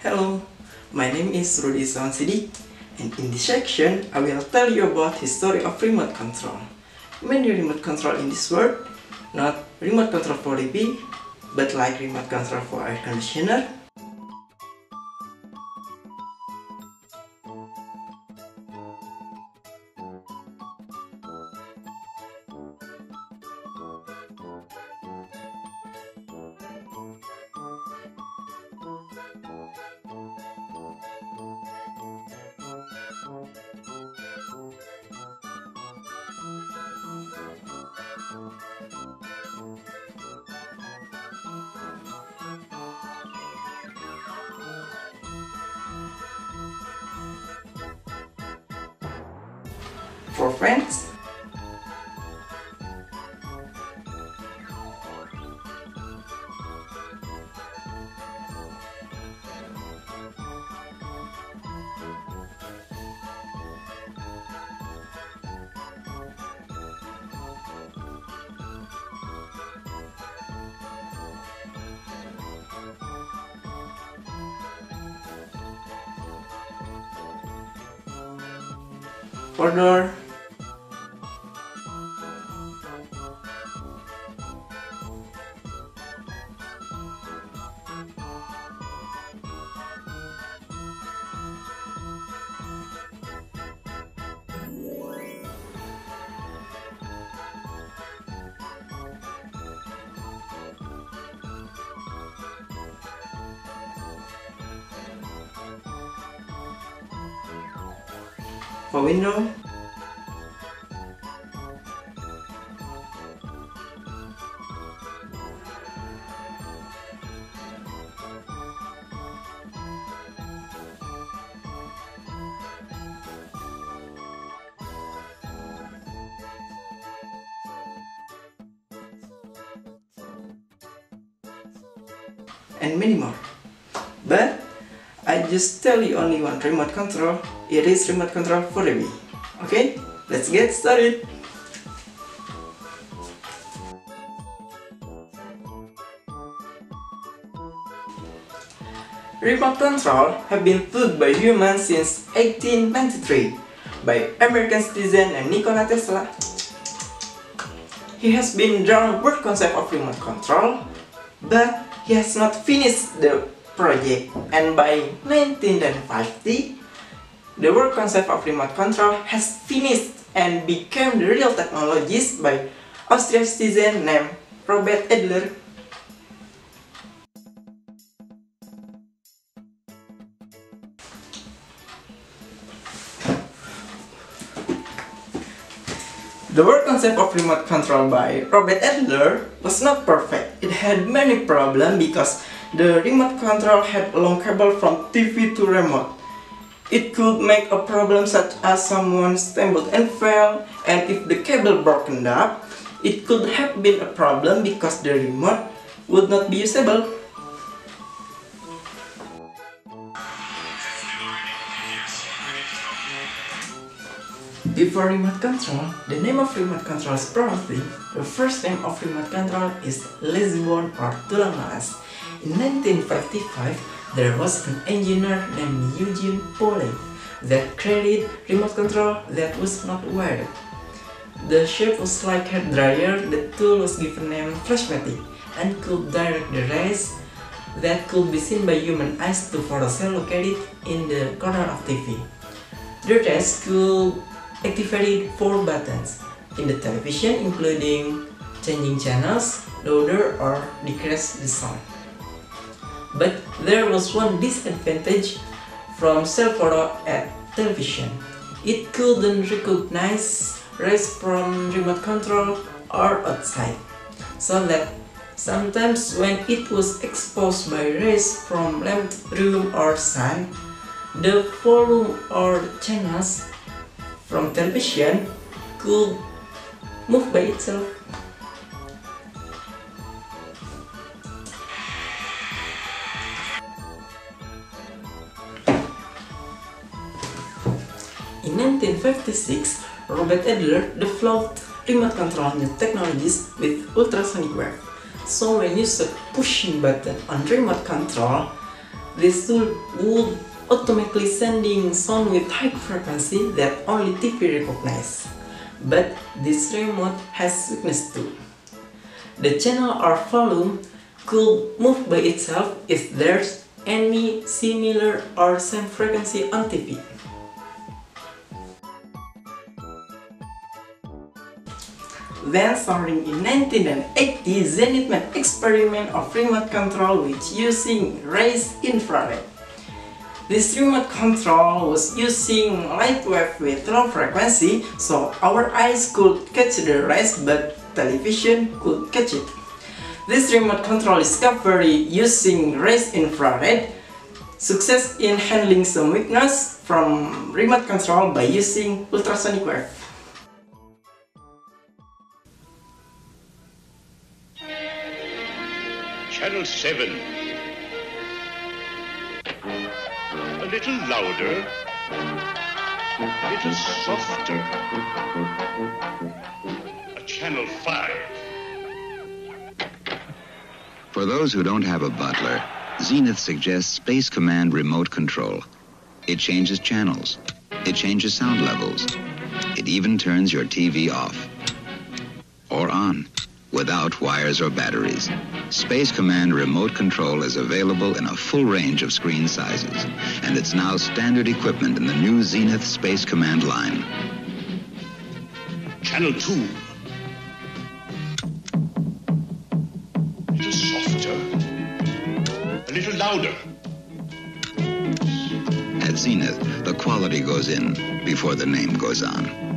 Hello, my name is Rudy Sansidi, and in this section, I will tell you about history of remote control. Many remote control in this world, not remote control for TV, but like remote control for air conditioner, for friends, for door, for window, and many more. But I just tell you only one remote control. It is remote control for TV. Okay, let's get started. Remote control have been put by humans since 1893 by American citizen Nikola Tesla. He has been drawn word concept of remote control, but he has not finished the project, and by 1950 the word concept of remote control has finished and became the real technologies by Austrian citizen named Robert Adler. The word concept of remote control by Robert Adler was not perfect. It had many problems because the remote control had a long cable from TV to remote. It could make a problem such as someone stumbled and fell, and if the cable broken up, it could have been a problem because the remote would not be usable. Before remote control, the name of remote control is probably the first name of remote control is lazy-bone or tulang malas. In 1955, there was an engineer named Eugene Pauling that created remote control that was not wired. The shape was like a hair dryer. The tool was given name Flashmatic and could direct the rays that could be seen by human eyes to photocell located in the corner of TV. The rays could activate 4 buttons in the television, including changing channels, louder or decrease the sound. But there was one disadvantage from cell photo at television. It couldn't recognize rays from remote control or outside, so that sometimes when it was exposed by rays from lamp, room or sun, the volume or channels from television could move by itself. In 1956, Robert Adler developed remote control new technologies with ultrasonic wave. So when you set pushing button on remote control, This tool would automatically sending sound with high frequency that only TV recognize. But this remote has weakness too. The channel or volume could move by itself if there's any similar or same frequency on TV. Then, starting in 1980, Zenith made experiment of remote control with using raised infrared. This remote control was using light wave with low frequency, so our eyes could catch the rays, but television could catch it. This remote control discovery using raised infrared success in handling some weakness from remote control by using ultrasonic wave. Channel 7. A little louder. A little softer. Channel 5. For those who don't have a butler, Zenith suggests Space Command remote control. It changes channels. It changes sound levels. It even turns your TV off or on without wires or batteries. Space Command remote control is available in a full range of screen sizes, and it's now standard equipment in the new Zenith Space Command line. Channel 2. A little softer. A little louder. At Zenith, the quality goes in before the name goes on.